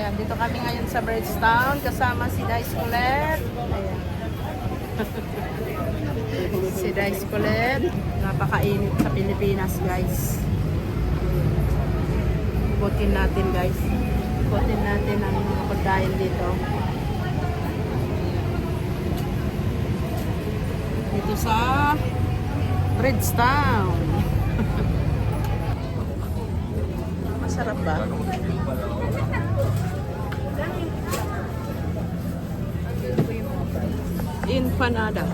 Ayan, dito kami ngayon sa Bridgetown kasama si Dice Colette. Ayan. Si Dice Colette. Napakainit sa Pilipinas, guys. Ikutin natin, guys. Ikutin natin ang mga pagkain dito. Dito sa Bridgetown. Masarap ba? Empanada.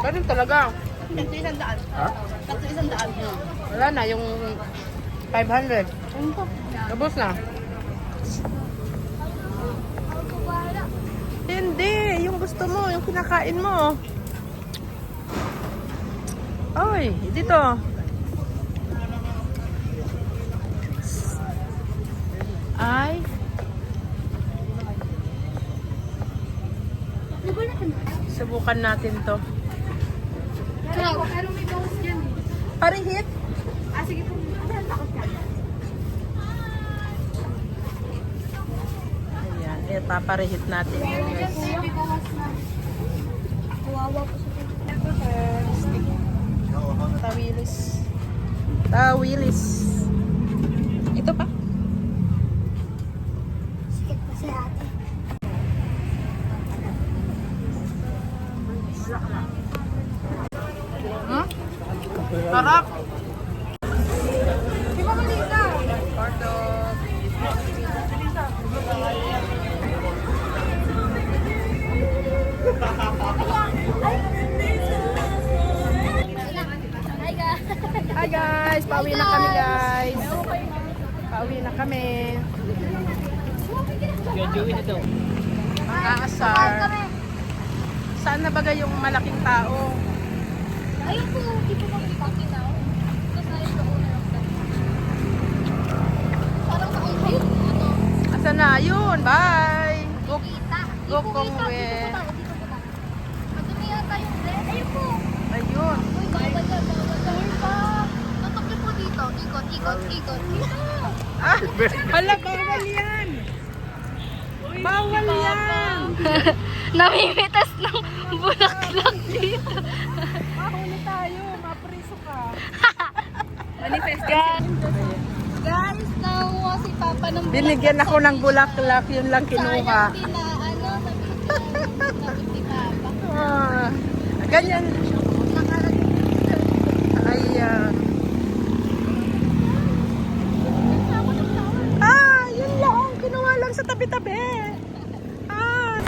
Ganun talaga. Kanto 100. Ha? Kanto 100. Wala na, yung 500. Tapos na. Hindi, yung gusto mo, yung kinakain mo. Oy, dito. Ay. Subukan natin to. Pero may bawas dyan eh. Parihit. Ah, sige po. Takot ka. Ayan, paparihit natin yun, guys. May bawas na. Kawawa po sa Tawilis. Tawilis. Ito pa? Sikit pa si ate. Hmm? Sarap. Di ba malita? Hotdog. Hi guys. Hi guys, pauwi na kami guys. Pauwi na kami. Mga asar. Saan na bagay yung malaking tao? Ayun po, di po makikita kinaw. Tapos ayun po una lang. Parang sa ayun. Asan na? Ayun, bye. Kita. Gokong we. Madumi yata yung red. Ayun po. Ayun. Uy, bawal yan, bawal yan. Uy, pa. Tutok niyo po dito. Ikot, ikot, ikot. Dito. Ah, hala, bawal yan. Bawal yan. Namimitas ng bulaklak dito. Mahuli tayo, mapriso ka. Guys, nakuha si Papa ng Binigyan ako ng bulaklak, yun lang kinuha. Sayang din na, ano, sabi ni Papa. Ah, ganyan. Ayan. Ah, yun lang. Kinuha lang sa tabi-tabi. Ah.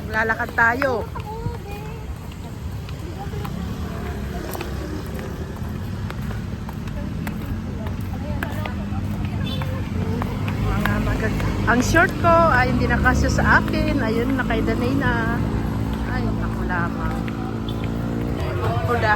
Lalakad tayo. Ang short ko ay hindi nakasya sa akin. Ayun, nakaidanay na. Ay, ako lamang. Huda.